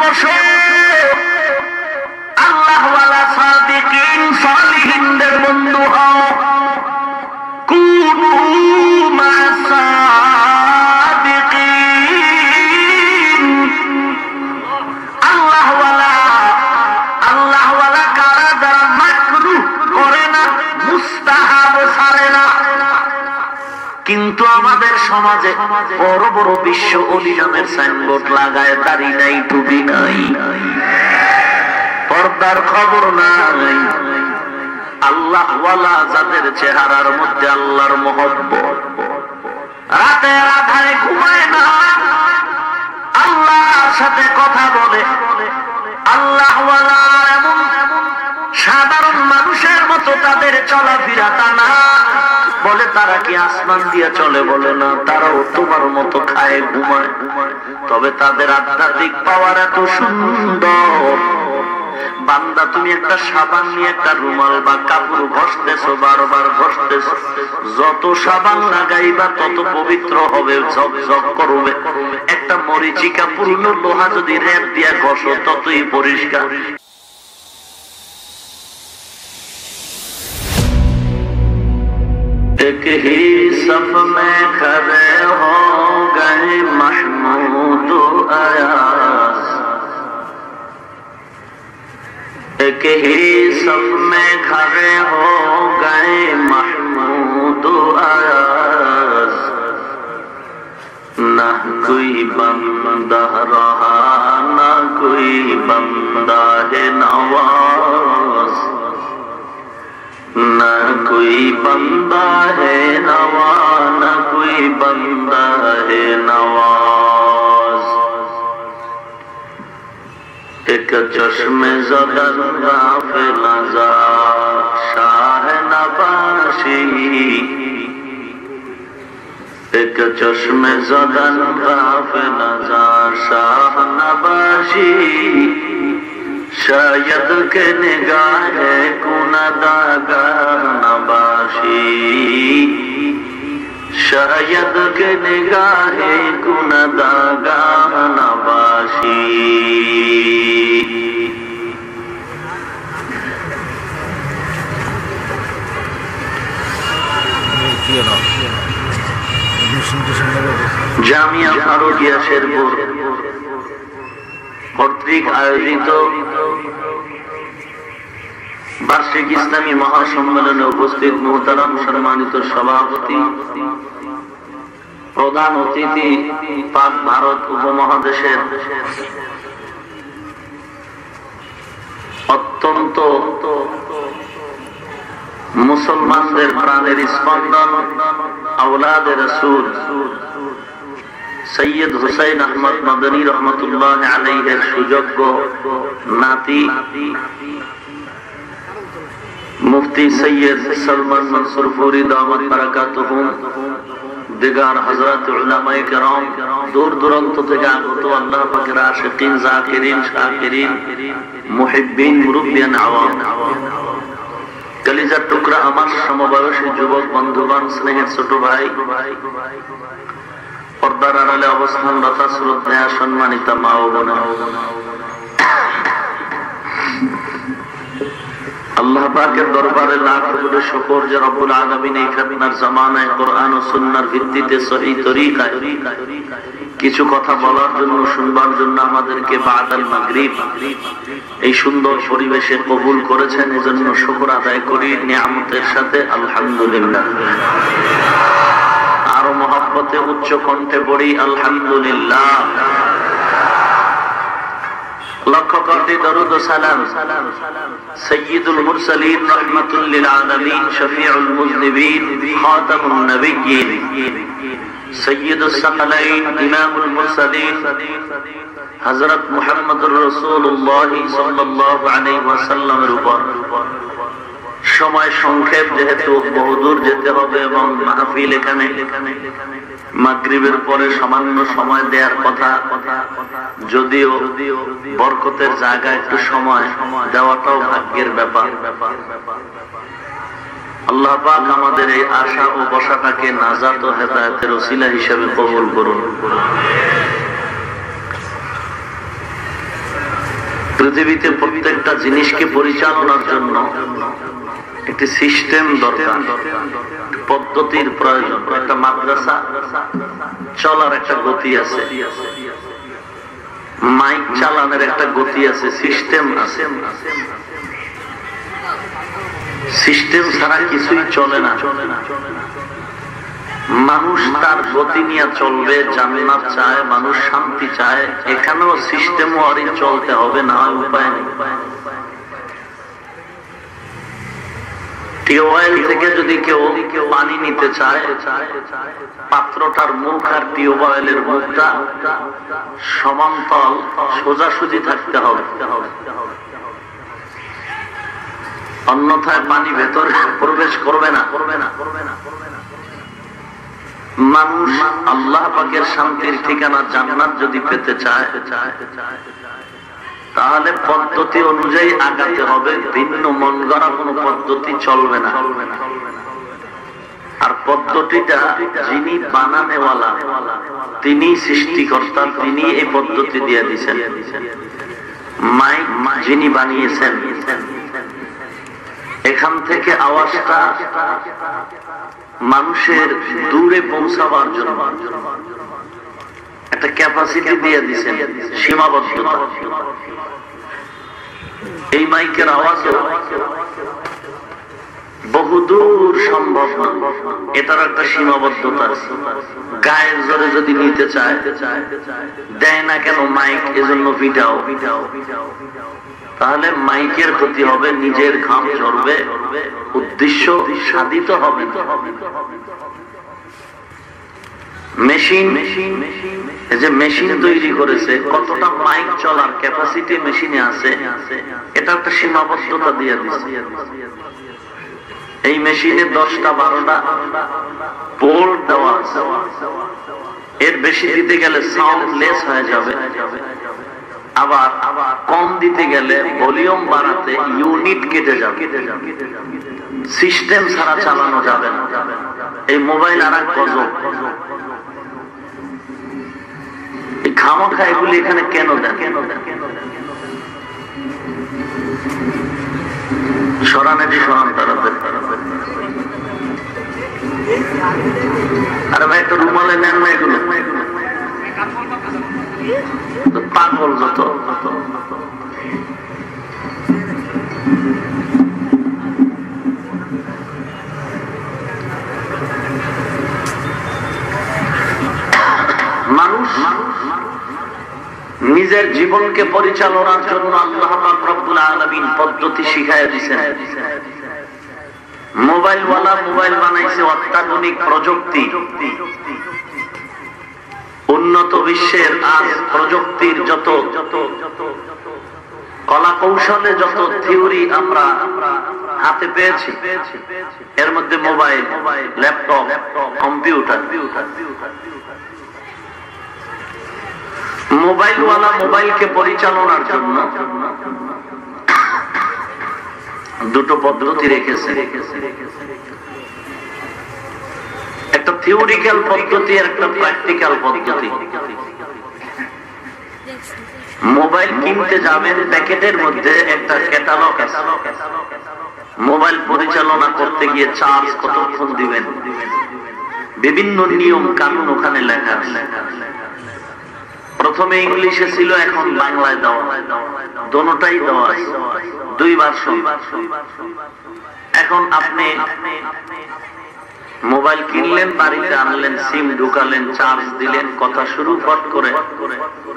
বসো, আল্লাহওয়ালা সাদিকিন সালিহিনদের বন্ধু হও। কুনু মা'আস সাদিকিন। আল্লাহওয়ালা কারা? যারা মাকরুহ করে না, মুস্তাহাব ছাড়ে না। কিন্তু আমাদের সমাজে বড় বড় বিশ্ব ওলি নামের সাইনবোর্ড লাগায়, দাড়ি নাই, টুপি নাই, পর্দার খবর নাই। আল্লাহওয়ালা যাদের চেহারার মধ্যে আল্লাহর মহব্বত, রাতের আধারে ঘুমায় না, আল্লাহর সাথে কথা বলে, আল্লাহওয়ালা এমন সাধারণ মানুষের মতো তাদের চলাফেরা তা না। বলে তারা কি আসমান দিয়ে চলে? বলে না, তারাও তোমার মতো খায়, ঘুমায়। তবে তাদের আধ্যাত্মিক পাওয়ার এত সুন্দর। বান্দা, তুমি একটা সাবান নিয়ে একটা রুমাল বা কাপড় ঘষতেছো, বারবার ঘষতেছো, যত সাবান লাগাইবা তত পবিত্র হবে, ঝকঝক করবে। একটা মরিচিকা পূর্ণ লোহা যদি রেত দিয়ে ঘষো, ততই পরিষ্কার। एक ही सफ में खड़े हो गए महमूद अयाज, एक ही सफ में खड़े हो गए महमूद अयाज। न कोई बंदा रहा, न कोई बंदा है नवाज, न कोई बंदा है नवा, न कोई बंदा है नवाज। एक चश्मे ज़दन गाफिल नज़ार शाह नबाशी, एक चश्मे ज़दन गाफिल नज़ार शाह नबाशी। शायद के निगाहे कुनदागार नबाशी, शायद के निगाहे कुनदागार नबाशी। জামিয়া ফারুকিয়া শেরপুর কর্তৃক আয়োজিত বার্ষিক ইসলামী মহাসম্মেলনে উপস্থিত মুহতারাম সম্মানিত সভাপতি, প্রধান অতিথি, পাক ভারত উপমহাদেশের অত্যন্ত মুসলমানদের প্রাণের স্পন্দন, আওলাদে রাসূল সৈয়দ হুসাইন আহমদ মাদানী রহমতুল্লাহ আলাইহির সুযোগ্য নাতি মুফতি সৈয়দ সলমান মনসুর ফুরি দামাত বারাকাতুহুম, দিগার হযরত উলামায়ে কেরাম, দূর দূরান্ত থেকে আগত আল্লাহ পাকের আশিকিন, জাকিরিন, শাকিরিন, মুহিব্বিন, মুরব্বিয়ান, আওয়াম, কলিজার টুকরা আমার সমবয়সী যুবক বন্ধুগণ, স্নেহের ছোট ভাই, পর্দার আড়ালে অবস্থানরত শ্রদ্ধেয়া সম্মানিতা মা ও বোন, আল্লাহ পাকের দরবারে লাখ কোটি শুকর যে রব্বুল আলামিন এই ফিতনার জামানায় কোরআন ও সুন্নাহর ভিত্তিতে সহিহ তরিকায় কিছু কথা বলার জন্য, শুনবার জন্য আমাদেরকে বাদাল মাগরিব এই সুন্দর পরিবেশে কবুল করেছেন। এজন্য শুকর আদায় করি নিয়ামতের সাথে আলহামদুলিল্লাহ। আরো মহব্বতে উচ্চ কণ্ঠে পড়ি আলহামদুলিল্লাহ। লক্ষ কোটি দরুদ ও সালাম সাইয়্যিদুল মুরসালিন রাহমাতুল লিল আলামিন শফিউল মুযনিবিন খাতামুন নবিয়্যিন সৈয়দুস সাকালাইন ইমামুল মুরসালিন হযরত মুহাম্মদুর রাসূলুল্লাহ সাল্লাল্লাহু আলাইহি ওয়াসাল্লামের উপর। সময় সংক্ষেপ, যেহেতু বহুদূর যেতে হবে এবং মাহফিল এখানে মাগরিবের পরে সামান্য সময় দেওয়ার কথা, যদিও বরকতের জায়গায় একটু সময় দেওয়াটাও ভাগ্যের ব্যাপার। আল্লাহ পাক আমাদের এই আশা ও বসাটাকে নাজাত ও হেদায়েতের ওসিলা হিসেবে কবুল করুন। পৃথিবীতে প্রত্যেকটা জিনিসকে পরিচালনার জন্য একটি সিস্টেম দরকার, পদ্ধতির প্রয়োজন। একটা মাদ্রাসা চলার একটা গতি আছে, মাইক চালানোর একটা গতি আছে, সিস্টেম আছে। সিস্টেম ছাড়া কিছুই চলে না। মানুষ তার গতি নিয়ে চলবে, জান্নাত চায়, মানুষ শান্তি চায়, এখানেও সিস্টেম ওয়ারি চলতে হবে, না উপায় নেই। টিউবওয়েল থেকে যদি কেউ পানি নিতে চায়, পাত্রটার মুখ আর টিউবওয়েলের মুখটা সমান্তরাল সোজাসুজি থাকতে হবে, অন্যথায় পানি ভেতরে প্রবেশ করবে না। মানুষ আল্লাহ পাকের শান্তির ঠিকানা জান্নাত যদি পেতে চায়, তাহলে পদ্ধতি অনুযায়ী আগাতে হবে, ভিন্ন মন গড়া কোনো পদ্ধতি চলবে না। আর পদ্ধতিটা যিনি বানানেওয়ালা, তিনি সৃষ্টিকর্তা, তিনি এই পদ্ধতি দিয়ে দিয়েছেন। মাইক যিনি বানিয়েছেন, এখান থেকে আওয়াজটা মানুষের দূরে পৌঁছাবার জন্য একটা ক্যাপাসিটি দিয়ে দিয়েছেন, সীমাবদ্ধতা। এই মাইকের আওয়াজ বহুদূর সম্ভব না, এটার একটা সীমাবদ্ধতা। গায়ের জোরে যদি নিতে চায়, দেয় না কেন মাইক, এজন্য পিটাও। তাহলে মাইকের ক্ষতি হবে, নিজের ঘাম ঝরবে, উদ্দেশ্য সাধিত হবে না। মেশিন, এই যে মেশিন তৈরি করেছে, কতটা মাইক চলার ক্যাপাসিটি মেশিনে আছে, এটা একটা সীমাবদ্ধতা দিয়ে দিচ্ছে। এই মেশিনে 10টা 12টা পোর্ট দেওয়া আছে, এর বেশি দিতে গেলে সাউন্ড লেস হয়ে যাবে, আবার কম দিতে গেলে ভলিউম বাড়াতে ইউনিট কেটে যাবে। সিস্টেম ছাড়া চালানো যাবে না। এই মোবাইল আর এক গজব। খামাখা এগুলি এখানে কেন দেন? সরানেটি সরান তারা। আরে ভাই একটা রুমালে নেন না, এগুলো পাগল যত। মানুষ নিজের জীবনকে পরিচালনার জন্য আল্লাহ পাক রব্বুল আলামিন পদ্ধতি শিখাইয়া দিয়েছেন। মোবাইল ওয়ালা মোবাইল বানাইছে অত্যাধুনিক প্রযুক্তি। উন্নত বিশ্বের আজ প্রযুক্তির যত কলা কৌশলে যত থিওরি আমরা হাতে পেয়েছি, এর মধ্যে মোবাইল, ল্যাপটপ, কম্পিউটার। মোবাইলওয়ালা মোবাইলকে পরিচালনার জন্য দুটো পদ্ধতি রেখেছে, একটা থিওরিক্যাল পদ্ধতি আর একটা প্র্যাকটিক্যাল পদ্ধতি। মোবাইল কিনতে যাবেন, প্যাকেটের মধ্যে একটা ক্যাটালগ আছে। মোবাইল পরিচালনা করতে গিয়ে চার্জ কতক্ষণ দিবেন, বিভিন্ন নিয়ম কানুন ওখানে লেখা আছে। প্রথমে ইংলিশে ছিল, এখন বাংলায় দেওয়া, দোনোটাই দেওয়া আছে, 2 ভার্সন। এখন আপনি মোবাইল কিনলেন, বাড়িতে আনলেন, সিম ঢুকালেন, চার্জ দিলেন, কথা শুরু, ফট করে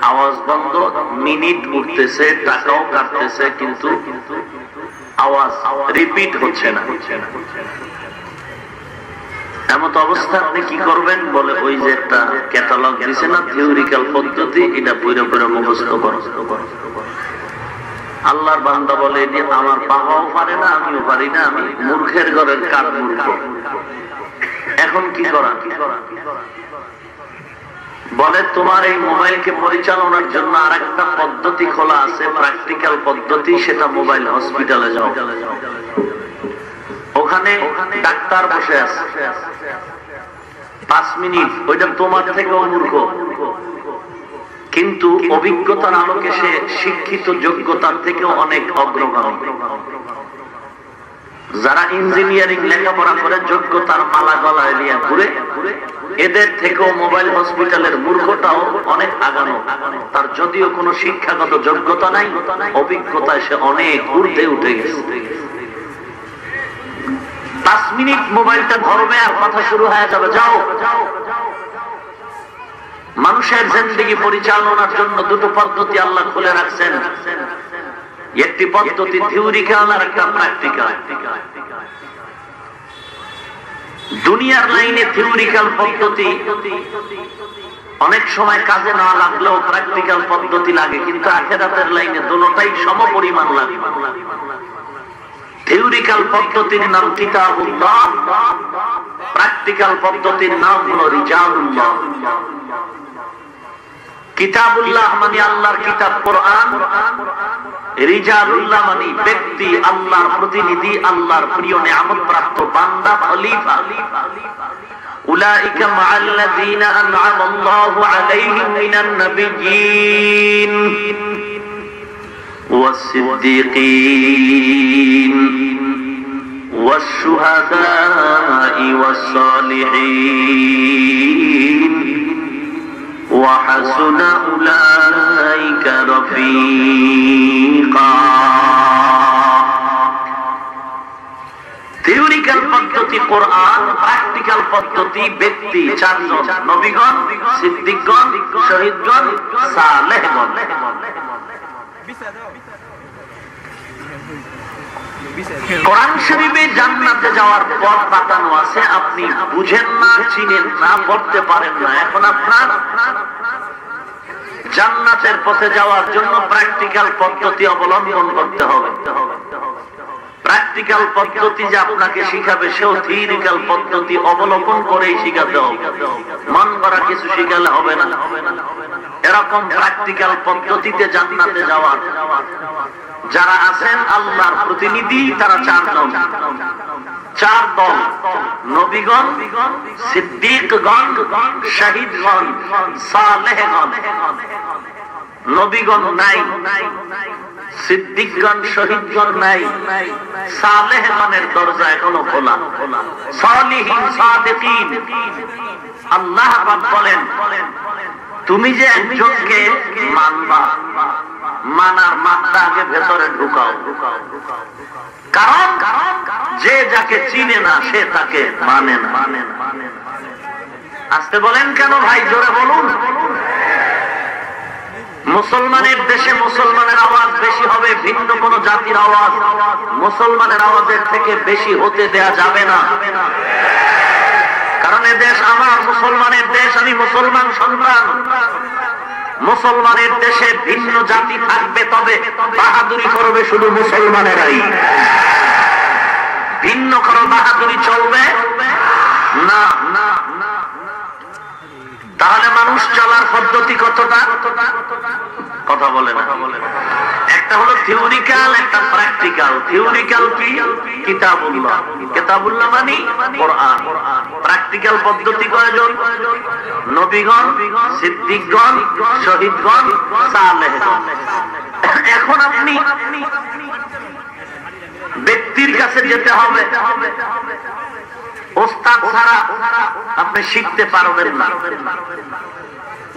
আওয়াজ বন্ধ, মিনিট উঠতেছে, টাকাও কাটতেছে, কিন্তু আওয়াজ রিপিট হচ্ছে না। এমত অবস্থা আপনি কি করবেন? বলে ওই যে একটা ক্যাটালগ দিছে না, থিওরিক্যাল পদ্ধতি, এটা পুরো পুরো মুখস্থ করো। আল্লাহর বান্দা বলে, আমার বাবাও পারে না, আমিও পারি না, আমি মূর্খের ঘরের কার মূর্খ। এখন কি করা? বলে, তোমার এই মোবাইলকে পরিচালনার জন্য আর একটা পদ্ধতি খোলা আছে, প্র্যাকটিক্যাল পদ্ধতি, সেটা মোবাইল হসপিটালে যাও। ওখানে ডাক্তার বসে আছে, 5 মিনিট, ওইটা তোমার থেকেও মূর্খ। কিন্তু অভিজ্ঞতার আলোকে সে শিক্ষিত যোগ্যতার থেকে অনেক অগ্রগামী। যারা ইঞ্জিনিয়ারিং লেখাপড়া করে যোগ্যতার মালা গলায় নিয়ে ঘুরে, এদের থেকেও মোবাইল হসপিটালের মূর্খটাও অনেক আগানো। তার যদিও কোনো শিক্ষাগত যোগ্যতা নাই, অভিজ্ঞতায় সে অনেক ঊর্ধ্বে উঠে গেছে। 5 মিনিট মোবাইলটা ধরবে আর কথা শুরু হয়ে যাবে, যাও। মানুষের জিন্দেগি পরিচালনার জন্য দুটো পদ্ধতি আল্লাহ খুলে রাখছেন, একটি পদ্ধতি থিওরিক্যাল আর একটা প্র্যাকটিক্যাল। দুনিয়ার লাইনে থিওরিক্যাল পদ্ধতি অনেক সময় কাজে না লাগলেও প্র্যাকটিক্যাল পদ্ধতি লাগে, কিন্তু আখিরাতের লাইনে দুটোটাই সমপরিমাণ লাগে। থিওরিক্যাল পদ্ধতির নাম কিতাবুল্লাহ, প্র্যাকটিক্যাল পদ্ধতির নাম হলো রিজালুল্লাহ। কিতাবুল্লাহ মানে আল্লাহর কিতাব কোরআন, রিজালুল্লাহ মানে ব্যক্তি, আল্লাহর প্রতিনিধি, আল্লাহর প্রিয় নেয়ামত প্রাপ্ত বান্দা, খলিফা। উলাইকা মাআল্লাযীনা আন'আমা আল্লাহু আলাইহিম মিনান নাবিয়্যিন ওয়াস-সিদ্দীকীন ওয়াশ-শুহাদা'i ওয়াস-সালিহীন وحسن أولئك رفيقا। থিওরিক্যাল পদ্ধতি কোরআন, প্র্যাকটিক্যাল পদ্ধতি ব্যক্তি চারজন, নবীগণ, সিদ্দিকগণ, শহীদগণ, সালেহগণ। কোরআন শরীফে জান্নাতে যাওয়ার পথ বাতানো আছে, আপনি বুঝেন না, চিনেন না, পড়তে পারেন না। এখন আপনার জান্নাতের পথে যাওয়ার জন্য প্র্যাকটিক্যাল পদ্ধতি অবলম্বন করতে হবে। প্র্যাকটিক্যাল পদ্ধতি যে আপনাকে শিখাবে, সেও থিওরিক্যাল পদ্ধতি অবলম্বন করেই শিখাতে হবে। মন করা কিছু শিখালে হবে না। এরকম প্র্যাকটিক্যাল পদ্ধতিতে জান্নাতে যাওয়ার যারা আছেন আল্লাহর প্রতিনিধি, তারা চার দল, নবীগণ, সিদ্দিকগণ, শহীদগণ, সালেহগণ। নবীগণ নাই, সিদ্দিকগণ, শহীদগণ নাই, সালেহগণের দরজা এখনো খোলা। সালিহিন, সাদিকিন। আল্লাহ পাক বলেন, তুমি যে একজনকে মানবা, মানার মাত্রা আগে ভেতরে ঢুকাও। কারণ যে যাকে চিনে না সে তাকে মানে না। আসতে বলেন কেন ভাই, জোরে বলুন। মুসলমানের দেশে মুসলমানের আওয়াজ বেশি হবে, ভিন্ন কোন জাতির আওয়াজ মুসলমানের আওয়াজের থেকে বেশি হতে দেয়া যাবে না। কারণ এ দেশ আমার, মুসলমানের দেশ, আমি মুসলমান সন্তান। মুসলমানের দেশে ভিন্ন জাতি থাকবে, তবে বাহাদুরি করবে শুধু মুসলমানেরাই। ভিন্ন কারো বাহাদুরি চলবে না। তাহলে মানুষ চলার পদ্ধতি কতটা? কথা বলে না। একটা হলো থিওরিক্যাল, একটা প্র্যাকটিক্যাল। থিওরিক্যাল কি? কিতাবুল্লাহ। কিতাবুল্লাহ মানে কোরআন। প্র্যাকটিক্যাল পদ্ধতি কয়জন? নবীগণ, সিদ্দিকগণ, শহীদগণ, সালেহগণ। এখন আপনি ব্যক্তির কাছে যেতে হবে, ওস্তাদ ছাড়া আপনি শিখতে পারবেন না।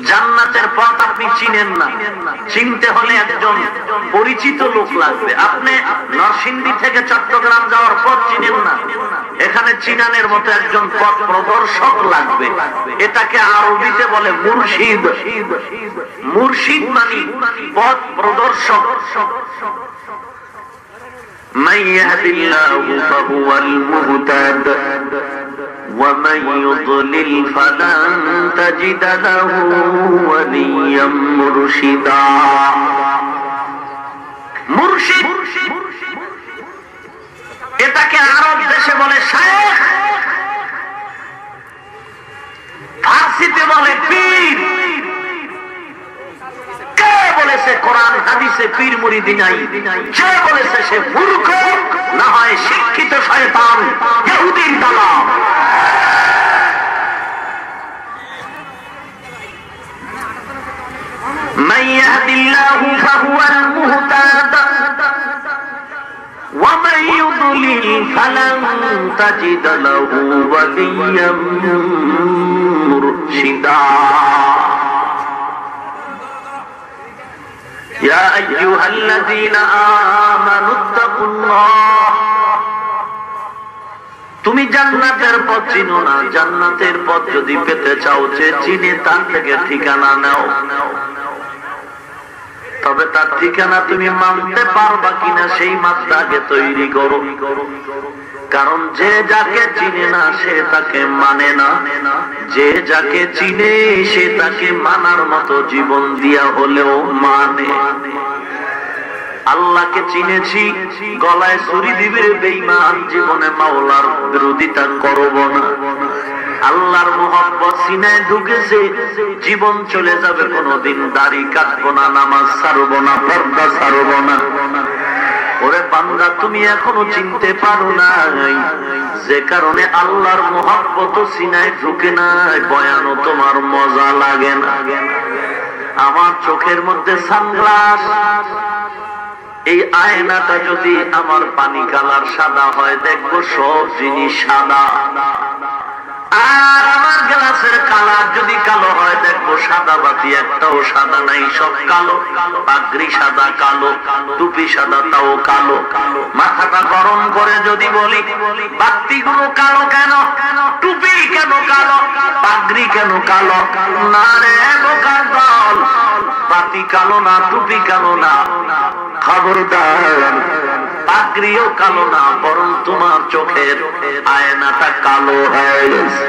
জান্নাতের পথ আপনি চিনেন না, চিনতে হলে একজন পরিচিত লোক লাগবে। আপনি নরসিংদী থেকে চট্টগ্রাম যাওয়ার পথ চিনেন না, এখানে চিনানের মতো একজন পথ প্রদর্শক লাগবে। এটাকে আরবিতে বলে মুর্শিদ। মুর্শিদ মানে পথ প্রদর্শক। من يهد الله فهو المهتد ومن يضلل فلن تجد له وليا مرشدا। মুর্শিদ এটাকে আরব দেশে বলে শায়েখ, ফার্সিতে বলে পীর। কে বলেছে কোরআন হাদিসে পীর মুরিদি নাই? যে বলেছে সে মূর্খ, না হয় শিক্ষিত শয়তান, ইহুদির দালাল। মান ইয়াহদিল্লাহু ফাহুয়াল মুহতাদ ওয়া মান ইউদ্লিল ফালান তাজিদ লাহু ওয়ালিয়্যাম মুরশিদা। ইয়া আইয়ুহাল্লাযীনা আমানুত্তাকুল্লাহ। তুমি জান্নাতের পথ চিনো না, জান্নাতের পথ যদি পেতে চাও, যে চিনে তার থেকে ঠিকানা নাও। তবে তার ঠিকানা তুমি মানতে পারবা কিনা সেই মাত্রা আগে তৈরি করো। কারণ যে যাকে চিনে না সে তাকে মানে না, যে যাকে চিনে সে তাকে মানার মতো জীবন দিয়া হলেও মানে। আল্লাহকে চিনেছি, গলায় ছুরি দিবে বেঈমান, জীবনে মাওলার বিরোধিতা করব না। আল্লাহর মুহাব্বত সিনায় ঢুকেছে, জীবন চলে যাবে, কোনদিন দাড়ি কাটবো না, নামাজ ছাড়বো না, পর্দা ছাড়বো না। ওরে বান্দা, তুমি এখনো চিনতে পারো নাই, যে কারণে আল্লাহর মুহাব্বত সিনায় ঢুকে নাই, বয়ানও তোমার মজা লাগে না। আমার চোখের মধ্যে সানগ্লাস, এই আয়নাটা যদি আমার পানি কালার সাদা হয়, দেখবো সব জিনিস সাদা। আর আমার গ্লাসের কালার যদি কালো হয়, দেখবো সাদা বাতি একটাও সাদা নাই, সব কালো। পাগড়ি সাদা কালো, টুপি সাদা তাও কালো। মাথাটা গরম করে যদি বলি, বাতিগুলো কালো কেন, টুপি কেন কালো, পাগড়ি কেন কালো? না রে বোকার দল, বাতি কালো না, টুপি কালো না, খবরদার পাগড়িও কালো না, বরং তোমার চোখের আয়নাটা কালো হয়ে গেছে।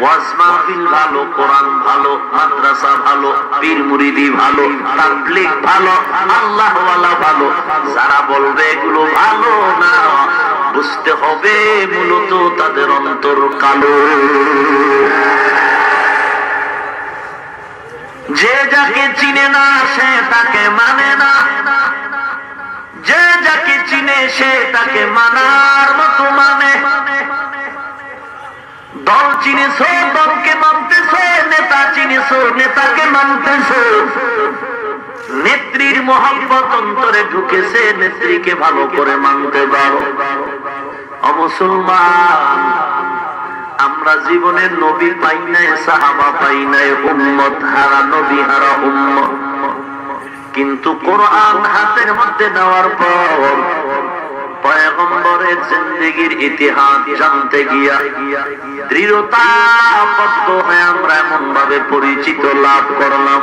ওয়াজ মাহফিল ভালো, কোরআন ভালো, মাদ্রাসা ভালো, পীর মুরিদি ভালো, তাবলীগ ভালো, আল্লাহওয়ালা ভালো, যারা বলবে এগুলো ভালো না, বুঝতে হবে মূলত তাদের অন্তর কালো। যে যাকে চিনে না সে তাকে মানে না, যে যাকে চিনে সে তাকে মানার মতো মানে। দল চিনেছ, দলকে মানতেছ, নেতা চিনেছ, নেতাকে মানতেছ। নেত্রীর মহব্বত অন্তরে ঢুকেছে, নেত্রীকে ভালো করে মানতে পারো। মুসলমান, আমরা জীবনে নবী পাই নাই, সাহাবা পাই নাই, উম্মত হারা, নবী হারা উম্মত। কিন্তু কোরআন হাতের মধ্যে দেওয়ার পর পয়গম্বরের জিন্দেগীর ইতিহাস জানতে গিয়া দৃঢ়তাবদ্ধ হয়ে আমরা এমন ভাবে পরিচিত লাভ করলাম,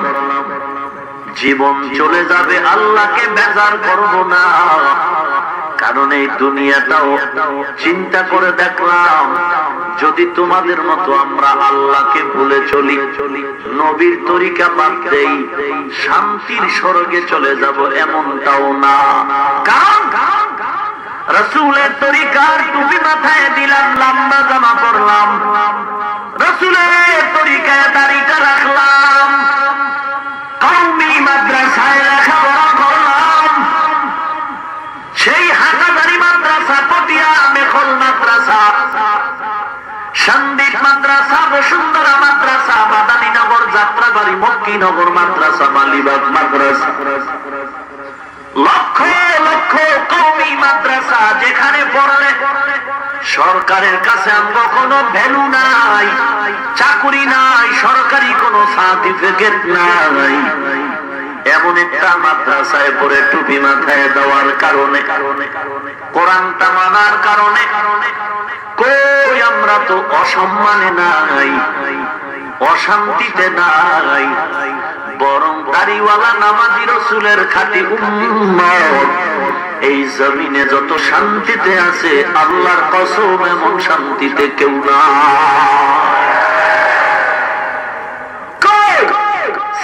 জীবন চলে যাবে, আল্লাহকে বেজার করব না। কারণ এই দুনিয়াটাও চিন্তা করে দেখলাম, যদি তোমাদের মতো আমরা আল্লাহকে ভুলে চলি, নবীর তরিকা বাদ দেই, শান্তির স্বর্গে চলে যাব এমনটাও না। কারণ রাসূলের তরিকার টুপি মাথায় দিলাম, লম্বা জামা পরলাম, রাসূলের তরিকায় দাড়িটা রাখলাম, কওমি মাদ্রাসায় লেখাপড়া করলাম, সেই হাটাদারি মাদ্রাসা, পটিয়া মেখল মাদ্রাসা, সন্দীপ মাদ্রাসা, বসুন্ধরা মাদ্রাসা, মাদানীনগর, যাত্রাবাড়ি, মক্কিনগর মাদ্রাসা, মালিবাগ মাদ্রাসা, লক্ষ লক্ষ কওমি মাদ্রাসা, যেখানে পড়লে সরকারের কাছে আমরা কোনো ভ্যালু নাই, চাকুরি নাই, সরকারি কোনো সার্টিফিকেট নাই, এমন একটা মাদ্রাসায় পড়ে টুপি মাথায় দেওয়ার কারণে, কোরআনটা মানার কারণে কই আমরা তো অসম্মানে নাই, অশান্তিতে নাই, বরং দাড়িওয়ালা নামাজি রাসূলের খাঁটি উম্মত এই জমিনে যত শান্তিতে আছে, আল্লাহর কসম এমন শান্তিতে কেউ না।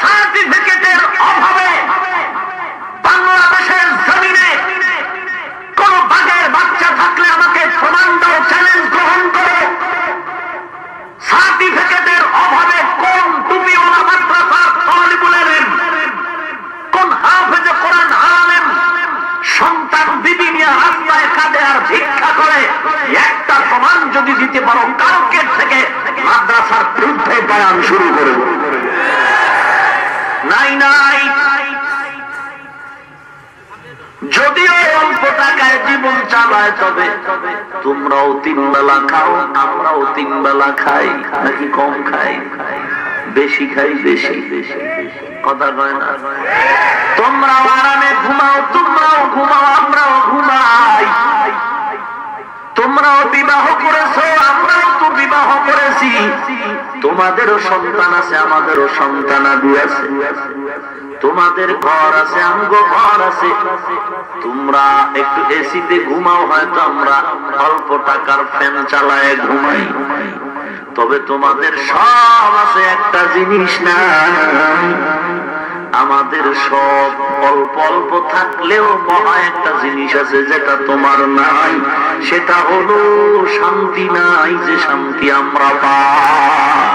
সার্টিফিকেটের অভাবে বাংলাদেশের জমিনে কোন বাঘের বাচ্চা থাকলে আমাকে প্রমাণ দাও, চ্যালেঞ্জ গ্রহণ করো। সার্টিফিকেটের অভাবে কোন টুপিওয়ালা মাদ্রাসার তালিবুল ইলম, কোন হাফেজে কোরআন আলেম সন্তান বিবি নিয়ে রাস্তায় কাঁদে আর ভিক্ষা করে, একটা প্রমাণ যদি দিতে পারো, কালকের থেকে মাদ্রাসার বিরুদ্ধে বয়ান শুরু করব। নাই নাই। যদিও অল্প টাকায় জীবন চালায়, তবে তোমরাও 3 বেলা খাও, আমরাও 3 বেলা খাই, নাকি কম খাই? বেশি খাই, বেশি কথা কয় না? তোমরাও আরামে ঘুমাও, তোমরাও ঘুমাও, আমরাও ঘুমাই। তোমরাও বিবাহ করেছো, আমরাও তো বিবাহ করেছি। তোমাদেরও সন্তান আছে, আমাদেরও সন্তানাদি আছে। তোমাদের ঘর আছে, আমগো ঘর আছে। তোমরা একটু এসিতে ঘুমাও, হয়তো আমরা অল্প টাকার ফ্যান চালায় ঘুমাই। তবে তোমাদের সব আছে, একটা জিনিস না। আমাদের সব অল্প অল্প থাকলেও মহা একটা জিনিস আছে যেটা তোমার নাই, সেটা হলো শান্তি। নাই যে শান্তি আমরা পাই,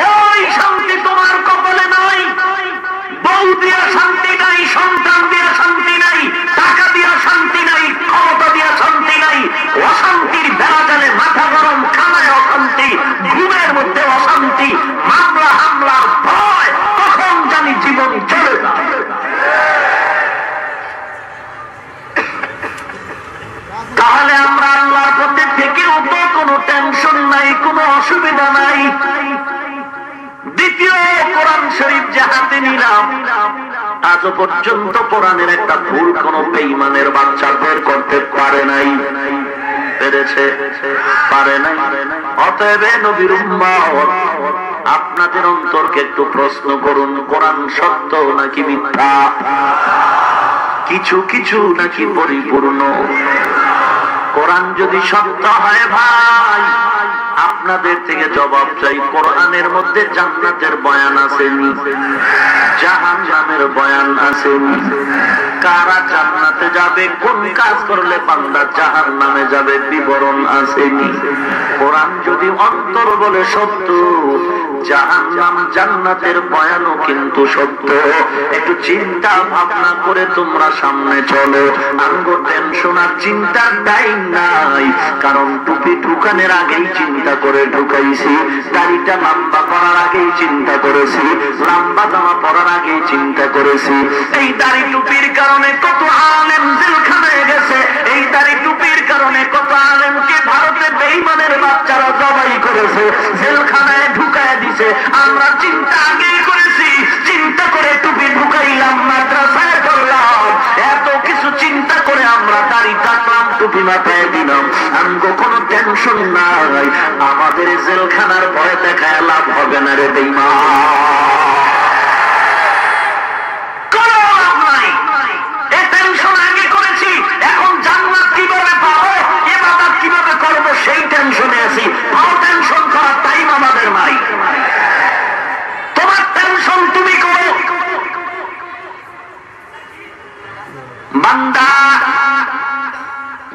ওই শান্তি তোমার কপালে নাই। বউ দিয়া শান্তি নাই, সন্তান দিয়া শান্তি নাই, টাকা দিয়া শান্তি নাই, ক্ষমতা দিয়া শান্তি নাই। অশান্তির বেলা গেলে মাথা গরম, খানায় অশান্তি, ঘুমের মধ্যে অশান্তি, মামলা হামলার ভয়, কখন জানি জীবন চলে যায়। তাহলে আমরা আল্লাহর পথে থেকেও তো কোনো টেনশন নাই, কোনো অসুবিধা নাই। দ্বিতীয়, কোরআন শরীফ যে হাতে নিলাম, আজও পর্যন্ত কোরআনের একটা ভুল কোন বেঈমানের বাচ্চা বের করতে পারে নাই। পেরেছে? পারে নাই। অতএব নবীর উম্মত, আপনাদের অন্তরকে একটু প্রশ্ন করুন, কোরআন সত্য নাকি মিথ্যা? কিছু কিছু নাকি পরিপূর্ণ? কোরআন যদি সত্য হয় ভাই, আপনাদের থেকে জবাব চাই, কোরআনের মধ্যে জান্নাতের বয়ান আসেনি, জাহান্নামের বয়ান আসেনি। কারা জান্নাতে যাবে, কোন কাজ করলে বান্দা জাহান্নামে যাবে, বিবরণ আসেনি। কোরআন যদি অন্তর বলে সত্য, জাহান্নাম জান্নাতের বয়ানও কিন্তু সত্য। একটু চিন্তা ভাবনা করে তোমরা সামনে চলো। আমগো টেনশন আর চিন্তার টাইম নাই, কারণ টুপি ঢুকানোর আগেই চিন্তা করে ঢুকাইছি, দাড়িটা লম্বা করার আগেই চিন্তা করেছি, লম্বা জামা পরার আগেই চিন্তা করেছি। এই দাড়ি টুপির কারণে কত আলেম জেলখানায় গেছে, এই দাড়ি টুপির কারণে কত আলেমকে ভারতে বেঈমানের বাচ্চারা জবাই করেছে, জেলখানায় ঢুকায় দিছে। আমরা চিন্তা আগেই করেছি, চিন্তা করে টুপি ঢুকাইলাম, মাদ্রাসায় করলাম, এত কিছু চিন্তা করে আমরা দাড়ি কাটলাম, টুপি মাথায় দিলাম। আমগো কোনো টেনশন নাই। আমাদের জেলখানার ভয় দেখায় লাভ হবে না রে বেঈমান। সেই টেনশনে আছি, আর টেনশন করার টাইম আমাদের নাই। তোমার টেনশন তুমি করো। বান্দা,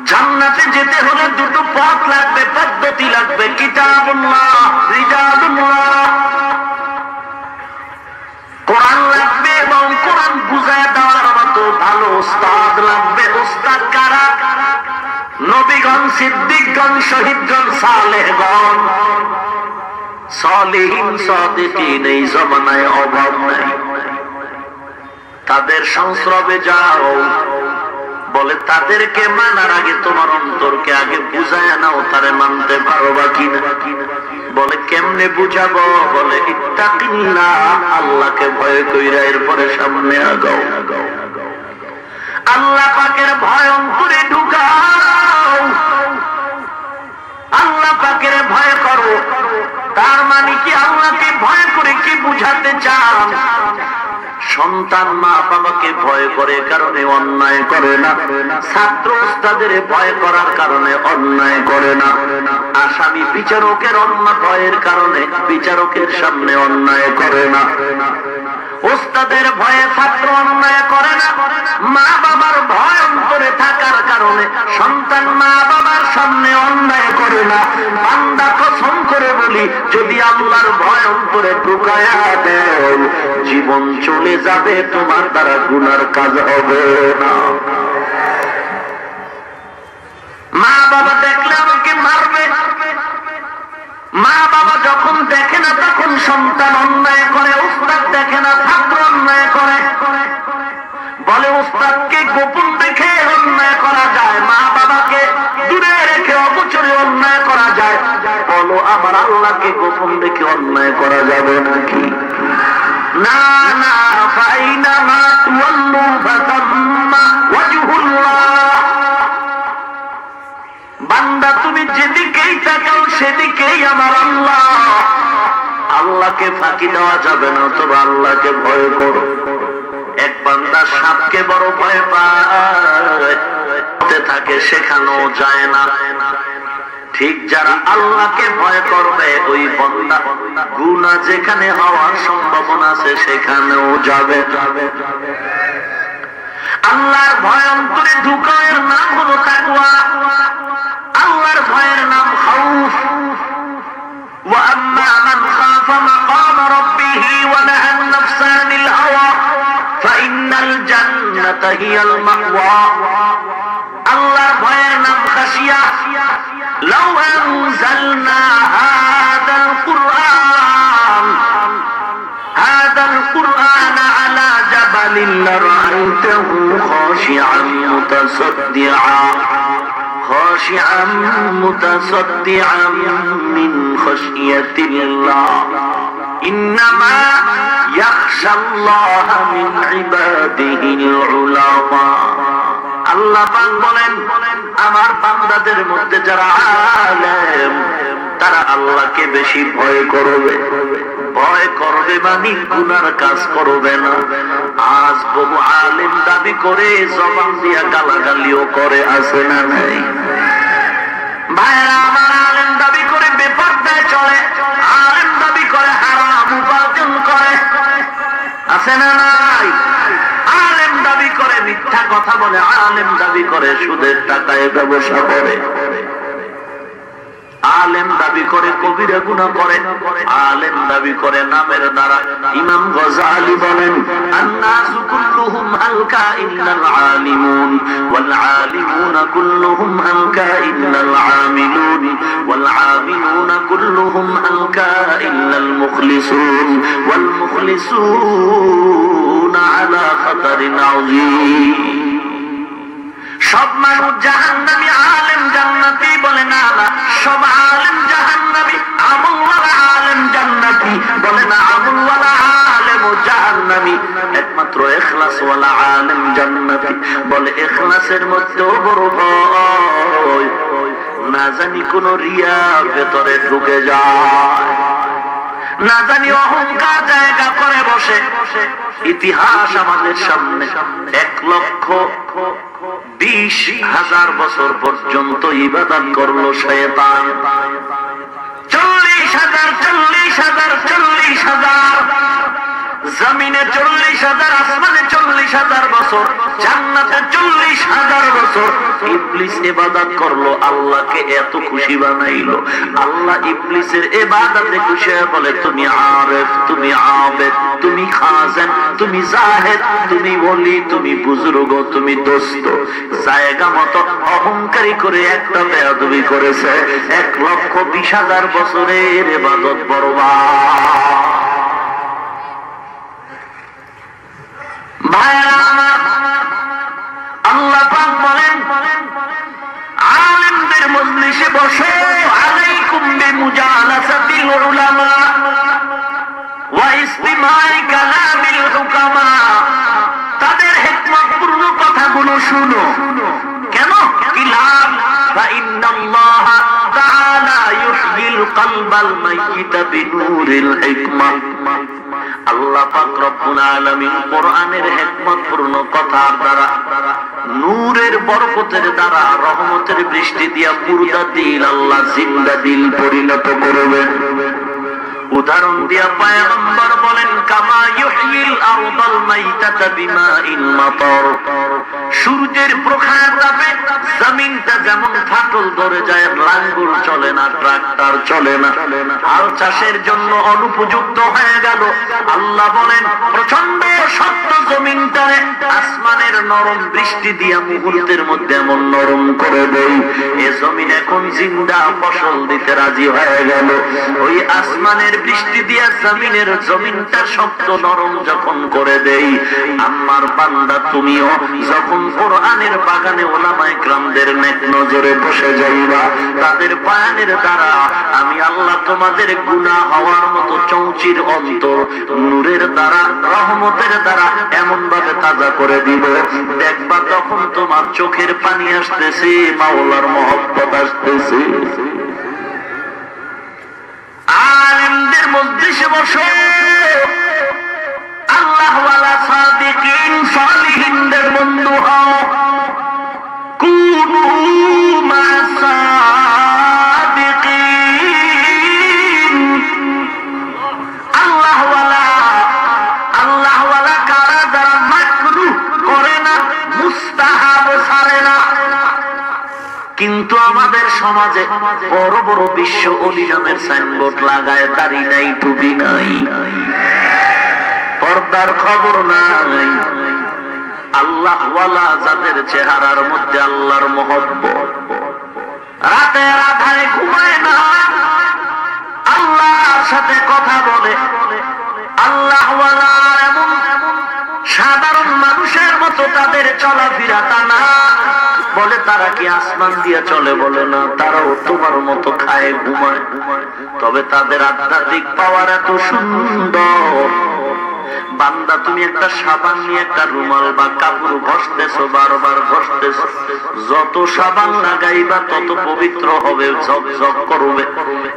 জান্নাতে যেতে হলে দুটো পথ লাগবে, পদ্ধতি লাগবে, কিতাবুল্লাহ, রিজালুল্লাহ। কোরআন লাগবে এবং কোরআন বুঝায় দেওয়ার মতো ভালো উস্তাদ লাগবে। উস্তাদ কারা? নবীগণ, সিদ্দিকগণ, শহীদগণ, সালেহগণ, সালেহীন, সাদিকিন। এই জমানায় অভাব নাই। তাদের সংস্রবে যাও, বলে তাদেরকে মানার আগে তোমার অন্তরকে আগে বুঝায় নাও, তারে মানতে পারো বা কিনা। বলে কেমনে বুঝাবো? বলে ইত্তাকিল্লাহ, আল্লাহকে ভয় কইরা এরপরে সামনে আগাও। আল্লাহ পাকের ভয় অন্তরে ঢুকাও, আল্লাহ পাকের ভয় করো। তার মানে কি আল্লাহকে ভয় করে কি বুঝাতে চান? সন্তান মা বাবাকে ভয় করে কারণে অন্যায় করে না, ছাত্র ওস্তাদের ভয় করার কারণে অন্যায় করে না, আসামি বিচারকের ভয়ের কারণে বিচারকের সামনে অন্যায় করে না, ওস্তাদের ভয়ে ছাত্র অন্যায় করে না, মা বাবার ভয় অন্তরে থাকার কারণে সন্তান মা বাবার সামনে অন্যায় করে না। বান্দা কসম করে বলি, যদি আল্লাহর ভয় অন্তরে ঢুকায়া দেয়, জীবন চলে যাবে, তোমার দ্বারা গুনার কাজ হবে না। মা বাবা দেখলে আমাকে মারবে, মা বাবা যখন দেখে না তখন সন্তান অন্যায় করে, উস্তাদ দেখে না ছাত্র অন্যায় করে, বলে উস্তাদকে গোপন রেখে অন্যায় করা যায়, মা বাবাকে দূরে রেখে অগোচরে অন্যায় করা যায়, বলো আমার আল্লাহকে গোপন রেখে অন্যায় করা যাবে নাকি? না না, ফাইনামা তুওয়াল্লু ফাতাম্মা ওয়াজহুল্লাহ। বান্দা তুমি যেদিকেই তাকাও সেদিকেই আমার আল্লাহ। আল্লাহকে ফাঁকি দেওয়া যাবে না, তবে আল্লাহকে ভয় করো। এক বান্দা সাপকে বড় ভয় পায় থাকে, সেখানেও যায় না। ঠিক যারা আল্লাহকে ভয় করবে ওই বান্দা গুনাহ যেখানে হওয়ার সম্ভাবনা আছে সেখানেও যাবে। আল্লাহর ভয় অন্তরে ঢুকানোর নাম হলো তাকওয়া। আল্লাহর ভয়ের নাম খাউফ। ওয়া আম্মা মান খাফা মাকাম রাব্বিহি ওয়া নাহা আন-নাফসা আনিল হাওয়া ফাইন্নাল জান্নাতা হিয়াল মাওয়া। আল্লাহর ভয়ের নাম খাশিয়া। লাউ আনজালনা হাদাল কুরআন আলা জাবালিন লারাআইতাহু খাশিআন মুতাসাদ্দিআন মিন খাশিয়াতিল্লাহ। ইন্নামা ইয়াখশাল্লাহা মিন ইবাদিহিল উলামা। আল্লাহ পাক বলেন আমার বান্দাদের মধ্যে যারা আলেম তারা আল্লাহকে বেশি ভয় করবে। ভয় করবে মানে গুনার কাজ করবে না। আজ বহু আলেম দাবি করে জবান দিয়া গালাগালিও করে, আছে না নাই? ভাইরা আমার, আলেম দাবি করে বেপরদায় চলে, আলেম দাবি করে হারাম উপার্জন করে, আছে না নাই? আলেম দাবি করে মিথ্যা কথা বলে, আলেম দাবি করে সুদের টাকায় ব্যবসা করে, আলেম দাবি করে কবিরা গুনাহ করে, আলেম দাবি করে নামের দ্বারা। ইমাম গজালি বলেন আন-নাসু কুল্লুহুম হালকা ইল্লাল আলিমুন ওয়াল আলিমুনা কুল্লুহুম হালকা ইল্লাল আমিলুন ওয়াল আমিলুনা কুল্লুহুম হালকা ইল্লাল মুখলিসুন ওয়াল মুখলিসুনা আলা খাতারিন আযীম। সব মানুষ জাহান্নামী, আলেম জান্নাতি বলে না না। সব আলেম জাহান্নামী, আমলওয়ালা আলেম জান্নাতি বলে না, আমলওয়ালা আলেম জাহান্নামী। একমাত্র ইখলাসওয়ালা আলেম জান্নাতি বলে। ইখলাসের মধ্যে বড় ভয়, না জানি কোন রিয়া ভেতরে ঢুকে যায়, না জানি অহংকার জায়গা করে বসে। ইতিহাস আমাদের সামনে 1,20,000 বছর পর্যন্ত ইবাদত করলো শয়তান। 40,000 জমিনে 40,000, আসমানে 40,000 বছর, জান্নাতে 40,000 বছর ইবলিস ইবাদত করলো। আল্লাহকে এত খুশি বানাইলো। আল্লাহ ইবলিসের ইবাদতে খুশি হয়ে বলে তুমি আরিফ, তুমি আবেদ, তুমি খাজেন, তুমি জাহেদ, তুমি ওলি, তুমি বুজুর্গ, তুমি দোস্ত। জায়গা মতো অহংকারী করে একটা বেয়াদবি করেছে। 1,20,000 বছরের ইবাদত বরবাদ। ভাইরা আমার, আল্লাহ পাক বলেন আলেমদের মজলিসে বসো, আলাইকুম বিমুজালাসাতিল উলামা ওয়া ইসতিমাই কালামিল হুকামা। তাদের হিকমতপূর্ণ কথাগুলো শুনো। কেন? কি লাভ? ফাইন্নাল্লাহ তাআলা ইউহয়িল কলবাল মাইয়িতা বিনূরিল হিকমাহ। আল্লাহ পাক রব্বুল আলামিন কোরআনের হিকমতপূর্ণ কথার দ্বারা, নূরের বরকতের দ্বারা, রহমতের বৃষ্টি দিয়া মুর্দা দিল আল্লাহ জিন্দা দিল পরিণত করবেন। উদাহরণ দিয়া পয়গম্বর বলেন কামা ইউহয়িল আরদাল মাইতাতা বিমাইল মাতার। সূর্যের প্রখর তাপে জমিনটা যেমন ফাটল ধরে যায়, লাঙ্গল চলে না, ট্রাক্টর চলে না, হাল চাষের জন্য অনুপযুক্ত হয়ে গেল। আল্লাহ বলেন প্রচন্ড শক্ত জমিনটারে আসমানের নরম বৃষ্টি দিয়া মুহূর্তের মধ্যে এমন নরম করে দেই, এ জমিন এখন জিন্দা ফসল দিতে রাজি হয়ে গেল। ওই আসমানের বৃষ্টি দিয়া জমিনটা শক্ত নরম যখন করে দেই, আমার বান্দা তুমিও যখন কোরআনের বাগানে ওলামায়ে কেরামদের নেক নজরে বসে যাইবা, তাদের বয়ানের দ্বারা আমি আল্লাহ তোমাদের গুনাহ হওয়ার মতো চৌচির অন্তর নূরের দ্বারা, রহমতের দ্বারা এমন ভাবে তাজা করে দিব, দেখবা তখন তোমার চোখের পানি আসতেছে, মাওলার মহব্বত আসতেছে। আলেমদের মজলিসে বসো, আল্লাহওয়ালা সাদিকিন সালিহিনদের বন্ধু হও, কুনু মা সাদিকিন। আল্লাহওয়ালা কারা? যারা মাকরুহ করে না, মুস্তাহাব ছাড়ে না। কিন্তু আমাদের সমাজে বড় বড় বিশ্ব ওলি নামের সাইনবোর্ড লাগায়, দাড়ি নাই, টুপি নাই, পর্দার খবর নাই। আল্লাহওয়ালা যাদের চেহারার মধ্যে আল্লাহর মহব্বত, রাতের আধারে ঘুমায় না, আল্লাহর সাথে কথা বলে, আল্লাহওয়ালা এমন সাধারণ মানুষের মতো তাদের চলাফেরা তা না। বলে তারা কি আসমান দিয়া চলে? বলে না, তারাও তোমার মতো খায়, ঘুমায়, তবে তাদের আধ্যাত্মিক পাওয়ার এত সুন্দর। বান্দা তুমি একটা সাবান নিয়ে একটা রুমাল বা কাপড় ঘষতেছো, বারবার ঘষতেছো, যত সাবান লাগাইবা তত পবিত্র হবে, ঝকঝক করবে।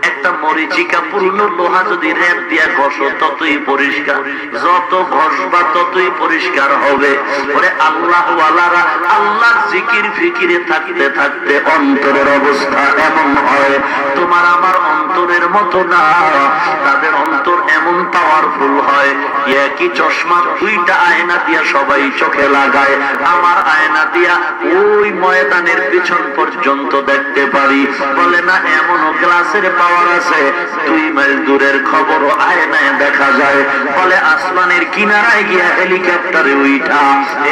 একটা মরিচিকা পূর্ণ লোহা যদি রেপ দিয়া ঘষো ততই পরিষ্কার, যত ঘষবা ততই পরিষ্কার হবে। ওরে আল্লাহওয়ালারা আল্লাহর জিকির ফিকিরে থাকতে থাকতে অন্তরের অবস্থা এমন হয়, তোমার আমার অন্তরের মতো না। তাদের অন্তর এমন পাওয়ারফুল হয়, একই চশমা দুইটা আয়না দিয়া সবাই চোখে লাগায়, আমার আয়না দিয়া ওই ময়দানের পিছন পর্যন্ত দেখতে পারি। বলে না, এমনও গ্লাসের পাওয়ার আছে, 2 মাইল দূরের খবরও আয়নায় দেখা যায়। বলে আসমানের কিনারায় গিয়া হেলিকপ্টারে উঠা,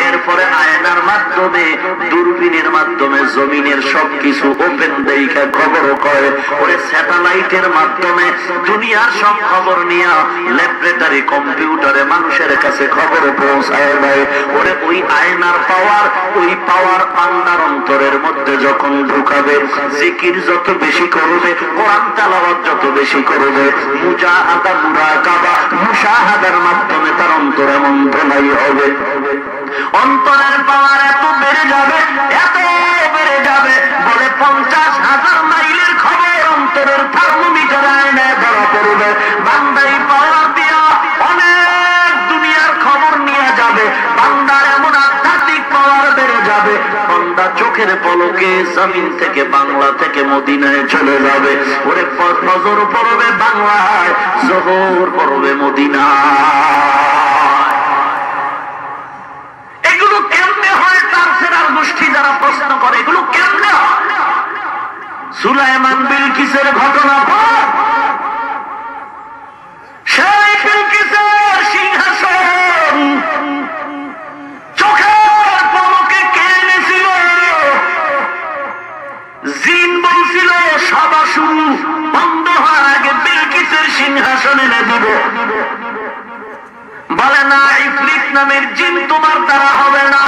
এরপরে আয়নার মাধ্যমে, দূরবীনের মাধ্যমে জমিনের সবকিছু ওপেন দেখা খবর কয়। ওরে স্যাটেলাইটের মাধ্যমে দুনিয়ার সব খবর নিয়ে ল্যাবরেটরি কম্পিউটারে মানুষের কাছে খবর পৌঁছায় দেয়। ওরে ওই আয়নার পাওয়ার, ওই পাওয়ার বান্দার অন্তরের মধ্যে যখন ঢুকাবে, জিকির যত বেশি করবে, কোরআন তেলাওয়াত যত বেশি করবে, মুজাহাদা, মুরাকাবা, মুশাহাদার মাধ্যমে তার অন্তর এমন ধোলাই হবে, অন্তরের পাওয়ার এত বেড়ে যাবে, এত বেড়ে যাবে। বলে 50,000 মাইলের খবর অন্তরের থার্মোমিটার আয়নায় ধরা পড়বে। বান্দাই পাওয়ার দিয়া অনেক দুনিয়ার খবর নিয়ে যাবে, বান্দার এমন আধ্যাত্মিক পাওয়ার বেড়ে যাবে, বান্দা চোখের পলকে জমিন থেকে, বাংলা থেকে মদিনায় চলে যাবে। ওরে নজর পড়বে বাংলায়, জোহর পড়বে মদিনায়। এগুলো কেমনে হয়? তার ফেরার গোষ্ঠী যারা প্রশ্ন করে, এগুলো কেমনে হয়? সুলাইমান বিলকিসের ঘটনা পর, সেই বিলকিসের সিংহাসন চোখের পলকে কে এনেছিল? জিন বলছিল সভা শুরু বন্ধ হওয়ার আগে বিলকিসের সিংহাসন এনে দিব। বলে না, ইফরিত নামের জিন তোমার দ্বারা হবে না।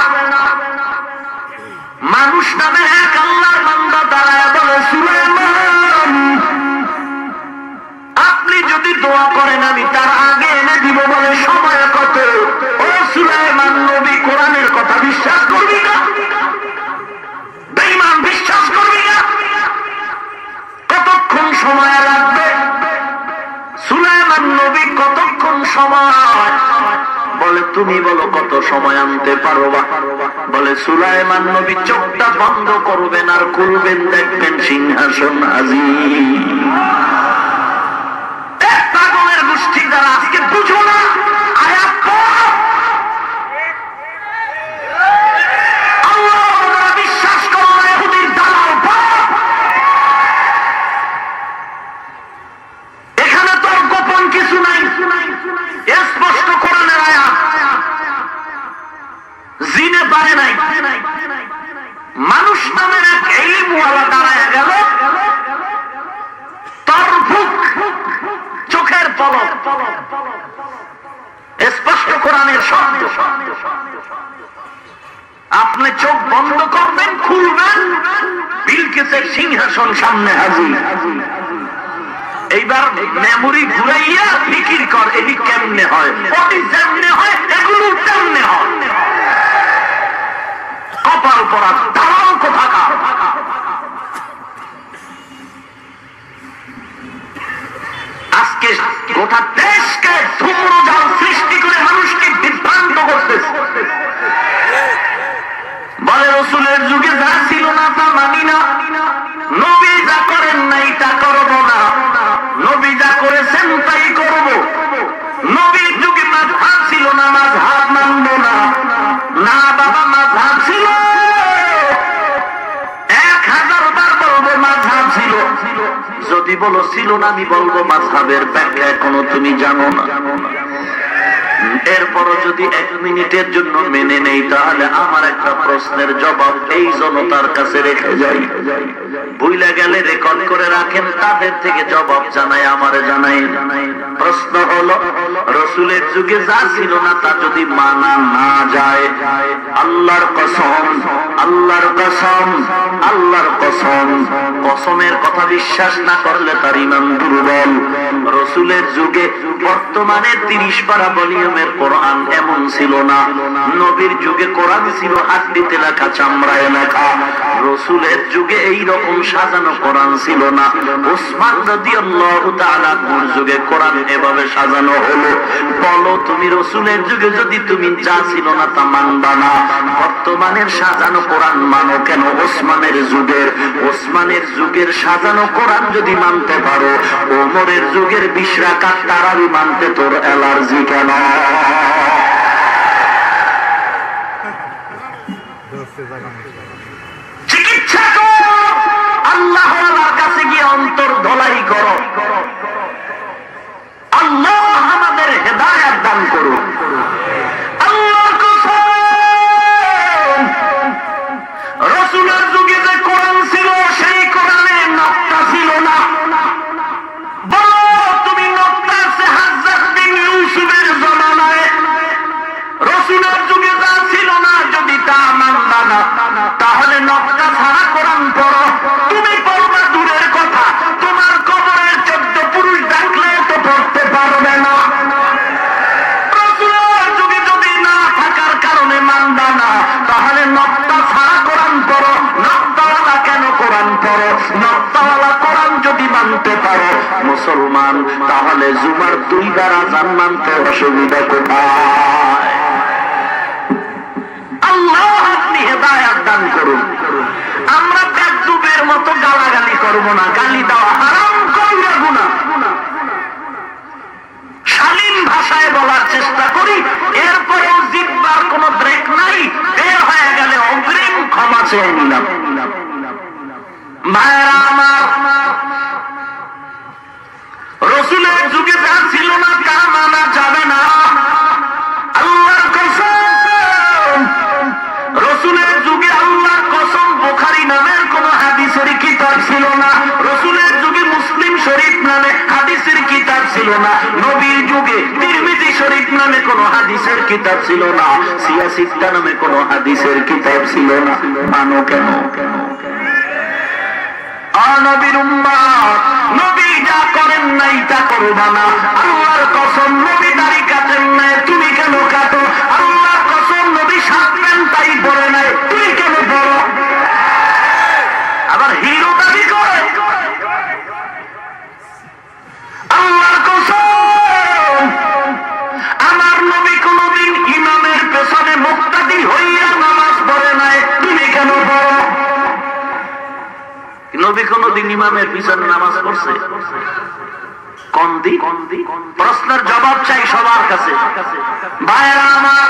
মানুষ নামে এক আল্লাহর বান্দা দাঁড়ায় বলে, সুলাইমান আপনি যদি দোয়া করেন আমি তার আগে এনে দিব। বলে সময় কত? ও সুলাইমান নবী, কোরআনের কথা বিশ্বাস করবি না? বেঈমান বিশ্বাস করবি না? কতক্ষণ সময় লাগবে? সুলাইমান নবী কতক্ষণ সময়? বলে তুমি বলো কত সময় আনতে পারবা? বলে সুলাইমান নবী চোখটা বন্ধ করবেন আর খুলবেন, দেখবেন সিংহাসন হাজির। পাগলের গোষ্ঠী যারা আজকে বুঝো না, আয়াত আল্লাহ বিশ্বাস করো না, ইহুদির দালাল পাপ। এখানে তো গোপন কিছু নাই, স্পষ্ট কোরআনের আয়াত। ওয়ালা দাঁড়ায় গেল, তরফুক চোখের পলক, স্পষ্ট কোরআনের শব্দ। আপনি চোখ বন্ধ করবেন, খুলবেন, বিলকিসের সিংহাসন সামনে হাজির। এইবার মেমোরি ঘুরাইয়া ফিকির কর, এটি কেমনে হয়, ওটি যেমনে হয়, এগুলো তেমনে হয়। কপাল পরা দালাল কোথাকার। আজকে গোটা দেশকে ধূম্রজাল সৃষ্টি করে মানুষকে বিভ্রান্ত করতেছে। বলে রসুলের যুগে যা ছিল না তা মানি না, নবী যা করেন নাই তা করব না, নবী যা করেছেন তাই করব। নবীর যুগে মাযহাব ছিল না, মাযহাব মানব না। না বাবা, মাযহাব ছিল, 1000 বার বলবো মাযহাব ছিল। যদি বলো ছিল না, আমি বলবো মাযহাবের ব্যাখ্যা এখনো তুমি জানো না। এরপরও যদি 1 মিনিটের জন্য মেনে নেই, তাহলে আমার একটা প্রশ্নের জবাব এই জনতার কাছে রেখে যাই। ভুলে গেলে রেকর্ড করে রাখেন, তাদের থেকে জবাব জানাই, আমারে জানাই। প্রশ্ন হলো, রসুলের যুগে যা ছিল না তা যদি মানা না যায়, আল্লাহর কসম, আল্লাহর কসম, আল্লাহর কসম, কসমের কথা বিশ্বাস না করলে তার ঈমান দুর্বল। রসুলের যুগে বর্তমানে 30 পারা ভলিউমের কোরআন এমন ছিল না। নবীর যুগে কোরআন ছিল হাড্ডিতে লেখা, চামড়ায় লেখা। রসুলের যুগে এই রকম সাজানো কোরআন ছিল না। উসমান রাদিয়াল্লাহু তাআলা এর যুগে কোরআন এভাবে সাজানো হলো। বলো তুমি রসুলের যুগে যদি তুমি যা ছিল না তা মানবা না, বর্তমানের সাজানো কোরআন মানো কেন? ওসমানের যুগের সাজানো কোরআন যদি মানতে পারো, ওমরের যুগের 20 রাকাত তারাবি মানতে তোর অ্যালার্জি কেন? চিকিৎসা করো, আল্লাহর কাছে গিয়ে অন্তর ধলাই করো। আল্লাহ আমাদের হেদায়েত দান করুন। আল্লাহর কসম, রাসূলের যুগে যে কোরআন ছিল, সেই কোরআনে নকতা ছিল না। বলো তুমি নকতা আছে হযরত বিন ইউসুফের জামানায়। রাসূলের যুগে যা ছিল না যদি তা মানবা না, তাহলে নকতা ছাড়া কোরআন পড়ো। তুমি পড়বা দূরের কথা, তোমার কবরে 14 পুরুষ ডাকলে তো পড়তে পারবে না। রাসূলের যুগে যদি না থাকার কারণে মানবা না, তাহলে নকতা ছাড়া কোরআন পড়ো। নকতাওয়ালা কেন কোরআন পড়ো? নকতাওয়ালা কোরআন যদি মানতে পারো মুসলমান, তাহলে জুমার 2 বার আযান মানতে অসুবিধা কোথায়? আল্লাহ আপনি হেদায়েত দান করুন। আমরা বেদ্যুবের মতো গালাগালি করব না, গালি দেওয়া হারাম, কইরা গুনাহ। শালীন ভাষায় বলার চেষ্টা করি, এরপরেও জিহ্বার কোনো ব্রেক নাই। বের হয়ে গেলে অগ্রিম ক্ষমা চেয়ে নিলাম। ভাইরা আমার, রসুলের যুগে যা ছিল না তা মানা যাবে না। আল্লাহর কসম, রসুলের যুগে আল্লাহর কসম বুখারী নামের কোন হাদিসের কিতাব ছিল না। রসুলের যুগে মুসলিম শরীফ নামে হাদিসের কিতাব ছিল না। নবীর যুগে তিরমিজি শরীফ নামে কোন হাদিসের কিতাব ছিল না। সিয়াসিত্তা নামে কোন হাদিসের কিতাব ছিল না। মানো কেন? নবীর উম্মত, নবী যা করেন নাই তা করবা না। আল্লাহর কসম, নবী দাড়ি কাটেন নাই, তুমি কেন কাটো? আল্লাহর কসম, নবী সাজবেন তাই পড়ে নাই, তুই কেন পড়ো? আবার হিরো দাবি করে। আল্লাহর কসম, আমার নবী কোনদিন ইমামের পেছনে মুক্তাদি হইয়া নামাজ পড়ে নাই, তুমি কেন পড়ো? নবী কোনদিন ইমামের পিছনে নামাজ পড়ছে? কোন দিন? প্রশ্নের জবাব চাই সবার কাছে। ভাইরা আমার,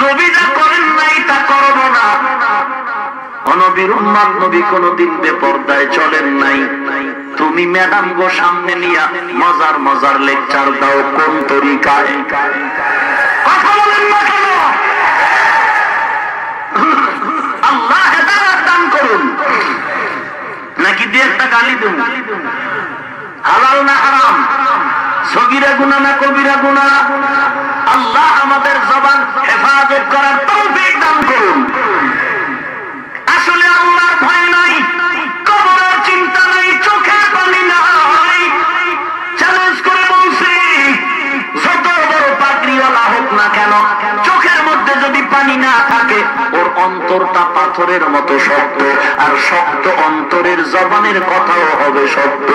নবী যা করেন নাই তা করব না। নবীর উম্মত, নবী কোনদিন বেপরদায় চলেন নাই। তুমি ম্যাডাম গো সামনে নিয়া মজার মজার লেকচার দাও, কোন তরিকায়? কথা বলেন না কেন? আল্লাহ হেদায়েত দান করুন। গালি দেব? হালাল না হারাম? সগীরা গুনাহ না কবিরা গুনাহ? আল্লাহ আমাদের জবান হেফাজত করার তৌফিক দান করুন। আসলে আল্লাহর ভয় নাই, কবরের চিন্তা নাই, চোখের পানি নাই। চ্যালেঞ্জ করে বলছি, যত বড় পাগড়িওয়ালা হোক না কেন, চোখের মধ্যে যদি পানি না থাকে, ওর অন্তরটা পাথরের মতো শক্ত, আর শক্ত অন্তরের জবানের কথাও হবে শক্ত।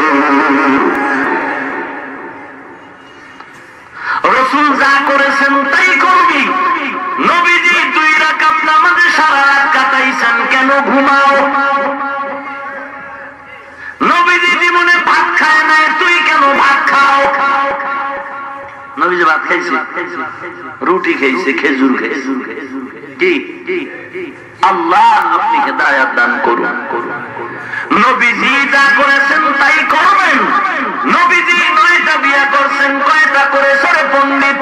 রাসূল যা করেছেন তাই করবি। নবীজি 2 রাকাত নামাজে সারা রাত কাটাইছেন, কেন ঘুমাও? নবীজি জীবনে ভাত খায় নাই, তুই কেন ভাত খাও? নবীজি ভাত খাইছে, রুটি খাইছে, খেজুর খাইছে। কি আল্লাহ আপনি হেদায়েত দান করুন। নবীজি যা করেছেন তাই করবেন। নবীজি 9টা বিয়ে করছেন, কয়টা করেছে রে পণ্ডিত?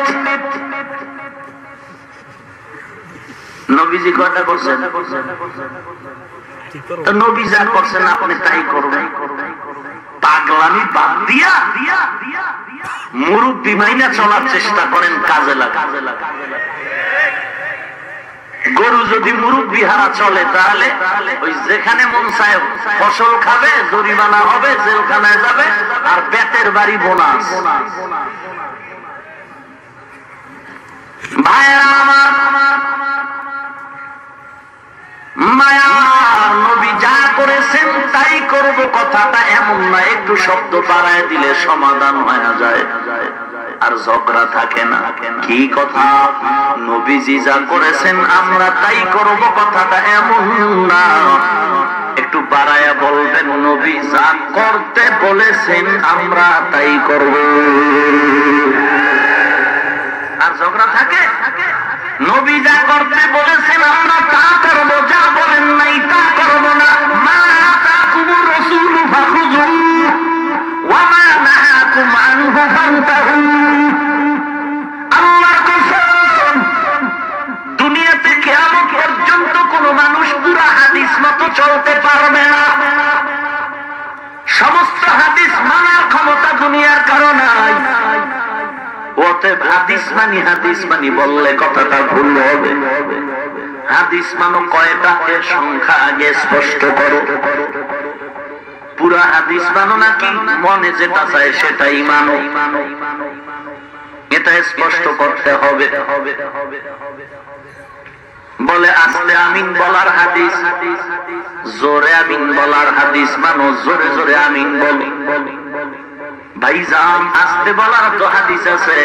নবীজি কয়টা করছেন? নবী যা করছেন আপনি তাই করবেন। পাগলামি বাদ দিয়া মুরব্বি মাইনা চলার চেষ্টা করেন, কাজে লাগা। গরু যদি মুরব্বি হারা চলে, তাহলে ওই যেখানে মন চায় ফসল খাবে, জরিমানা হবে, জেলখানায় যাবে, আর পেটের বাড়ি বোনাস। ভাইরা আমার, মায়ার নবী যা করেছেন তাই করব কথাটা এমন না, একটু শব্দ বাড়ায় দিলে সমাধান হয়ে যায় আর ঝগড়া থাকে না। কি কথা? নবীজি যা করেছেন আমরা তাই করব কথাটা এমন না, একটু বাড়ায়া বলবেন নবী যা করতে বলেছেন আমরা তাই করব। আর ঝগড়া থাকে? নবী যা করতে বলেছেন আমরা তা করব, যা বলেন নাই তা করব না। মা আতাকুমুর রাসূলু ফাখুযু ওয়া মা নাহাকুম আনহু ফান্তাহু। আল্লাহর কসম, দুনিয়াতে কিয়ামত পর্যন্ত কোন মানুষ পুরো হাদিস মতো চলতে পারবে না। সমস্ত হাদিস মানার ক্ষমতা দুনিয়ার কারো নাই। অতএব হাদিস মানি বললে কথাটা ভুল হবে। হাদিস মানো কয়টা, এর সংখ্যা আগে স্পষ্ট করো। পুরা হাদিস মানো নাকি মনে যেটা চায় সেটাই মানো, এটা স্পষ্ট করতে হবে। বলে আস্তে আমিন বলার হাদিস, জোরে আমিন বলার হাদিস মানো, জোরে জোরে আমিন বলি। ভাইজান আস্তে বলার তো হাদিস আছে,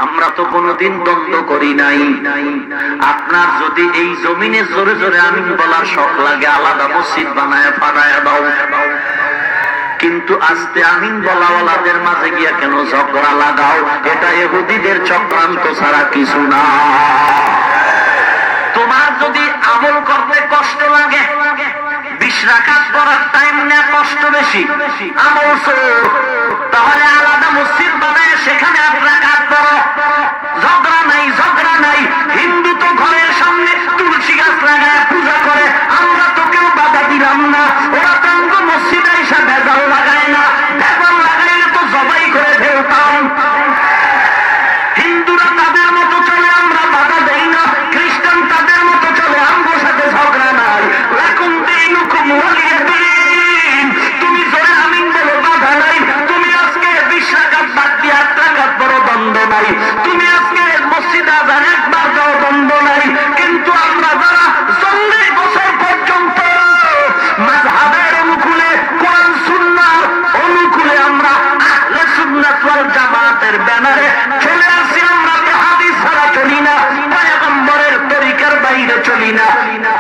আমরা তো কোনদিন দ্বন্দ্ব করি নাই। আপনার যদি এই জমিনে জোরে জোরে আমিন বলার শখ লাগে, আলাদা মসজিদ বানায় ফাড়ায় দাও, কিন্তু আস্তে আমিন বলাওয়ালাদের মাঝে গিয়া কেন ঝগড়া লাগাও? এটা ইহুদিদের চক্রান্ত ছাড়া কিছু না। তোমার যদি আমল করতে কষ্ট লাগে, 20 রাকাত পড়ার টাইম না কষ্ট বেশি, আমল তাহলে আলাদা মসজিদ বানায় সেখানে 8 রাকাত পড়ো, ঝগড়া নাই। হিন্দু তো ঘরের সামনে তুলসী গাছ লাগায় পূজা করে, আমরা তো কেউ বাধা দিলাম না। ওরা তো মসজিদে এসে ভেজাল লাগায় না, ভেজাল লাগাইলে তো জবাই করে ফেলতাম। হিন্দুরা তাদের মতো চলে, আমরা বাধা দেই না। খ্রিস্টান তাদের মতো চলে, আমার সাথে ঝগড়া নাই। লাকুম দীনুকুম ওয়ালিয়া দীন। তুমি জোরে আমিন বলো, বাধা নাই। তুমি আজকে 20 রাকাত বাদ দিয়ে 8 রাকাত বড় দ্বন্দ্ব নাই। তুমি আজকে মসজিদে আযান একবার যাও, দ্বন্দ্ব নাই। কিন্তু আমরা যারা 40 বছর পর্যন্ত মাযহাবের অনুকূলে, কোরআন সুন্নাহর অনুকূলে আমরা আহলে সুন্নাত ওয়াল জামাতের ব্যানারে চলে আসি, আমরা হাদিস ছাড়া চলি না, পয়গম্বরের তরিকার বাইরে চলি না।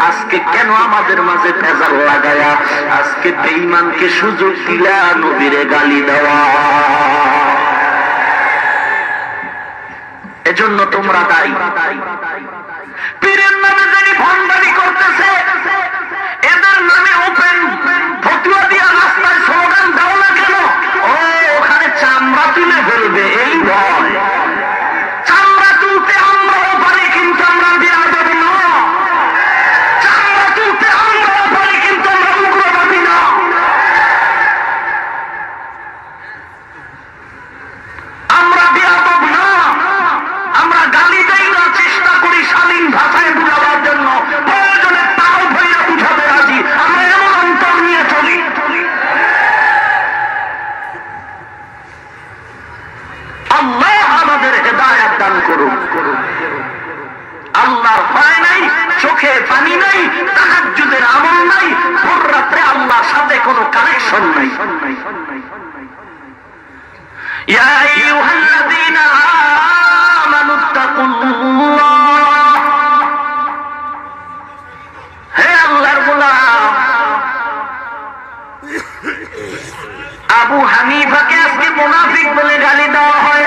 আজকে কেন আমাদের মাঝে ভেজাল লাগায়া আজকে বেঈমানকে সুযোগ দিলা নবীরে গালি দেওয়া? এজন্য তোমরা দায়ী। পীরের নামে যিনি ভণ্ডামি করতেছে, এদের নামে ওপেন ফতোয়া দিয়া রাস্তায় স্লোগান দাও না কেন? ওখানে চামড়া তুলে ফেলবে, এই ভয়। চামড়া তুলতে আমরাও পারি, কিন্তু আমরা বেয়াদব না। চামড়া তুলতে আমরাও পারি, কিন্তু আমরা উগ্রবাদী না। আল্লাহর ভয় নাই, চোখে পানি নাই, তাহাজ্জুদের আমল নাই, ভোর রাত্রে আল্লাহর সাথে কোনো কানেকশন নাই। ইয়া আইয়ুহাল্লাযীনা আমানুত্তাকুল্লাহ, হে আল্লাহর গোলাম। আবু হানিফাকে আজকে মুনাফিক বলে গালি দেওয়া হয়,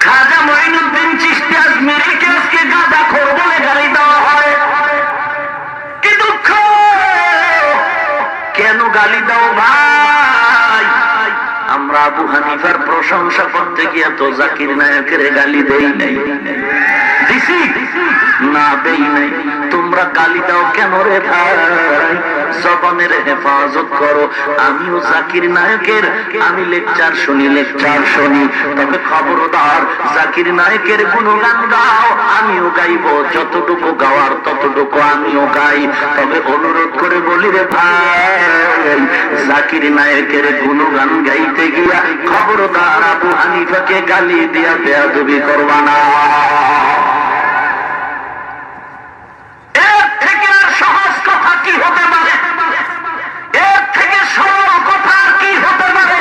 খাজা মঈনুদ্দিন চিশতি আজমিরিকে আজকে গাঁজাখোর বলে গালি দেওয়া হয়। কি দুঃখ! কেন গালি দাও ভাই? আমরা আবু হানিফার প্রশংসা করতে গিয়ে তো জাকির নায়কের গালি দেই নাই, দিছি না দেই নাই। তোমরা গালি দাও কেন রে ভাই? জবানের হেফাজত করো। আমিও জাকির নায়কের, আমি লেকচার শুনি, তবে খবরদার জাকির নায়কের গুণগান গাও, আমিও গাইব, যতটুকু গাওয়ার ততটুকু আমিও গাই। তবে অনুরোধ করে বলি রে ভাই, জাকির নায়কের গুণগান গাইতে গিয়া খবরদার আবু হানিফাকে গালি দিয়া বেয়াদবি করবা না। এর থেকে আর সহজ কথা কি হতে পারে? এর থেকে সরল কথা কি হতে পারে?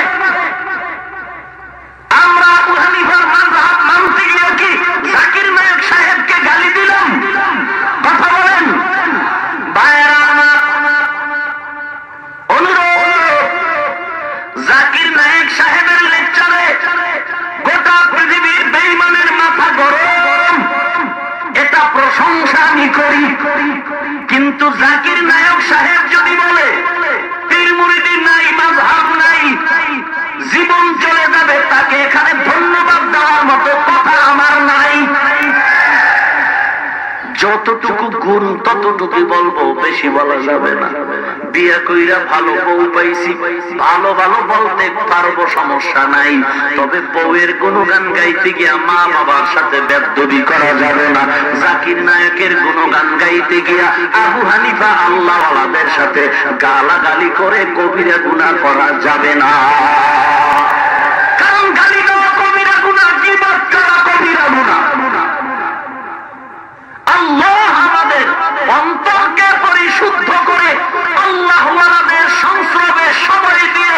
আমরা আবু হানিফার মাযহাব মানতে গিয়ে কি জাকির নায়ক সাহেবকে গালি দিলাম? কথা বলেন ভাইরা আমার, অনুরোধ, জাকির নায়ক সাহেবের লেকচারে গোটা পৃথিবীর বেঈমানের মাথা গরম, এটা প্রশংসা আমি করি। কিন্তু জাকির নায়ক সাহেব যদি বলে পীর মুরিদি নাই, মাযহাব নাই, জীবন চলে যাবে, তাকে এখানে ধন্যবাদ দেওয়ার মতো কথা আমার নাই। যতটুকু গুণ ততটুকু বলবো, বেশি বলা যাবে না। বিয়া কইরা ভালো বউ পাইছি, ভালো ভালো বলতে পারবো, সমস্যা নাই। তবে বউয়ের গুণগান গাইতে গিয়া মা বাবার সাথে বেদবি করা যাবে না। জাকির নায়কের গুণগান গাইতে গিয়া আবু হানিফা আল্লাহওয়ালাদের সাথে গালাগালি করে কবিরা গুনাহ করা যাবে না। কারণ গালি দেওয়া কবিরা গুনাহ, গীবত করা কবিরা গুনাহ। আল্লাহ আমাদের অন্তরকে পরিশুদ্ধ করে আল্লাহওয়ালাদের সংস্রবে সময় দিয়ে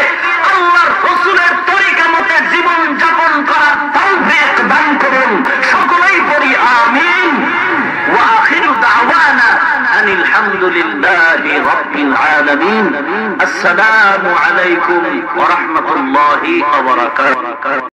আল্লাহর রাসূলের তরিকা মতে জীবন যাপন করার তৌফিক দান করুন। সকলেই পড়ি আমিন। ওয়া আখিরু দাওয়ানা আনিল হামদুলিল্লাহি রাব্বিল আলামিন। আসসালামু আলাইকুম ওয়া রাহমাতুল্লাহি ওয়া বারাকাতুহু।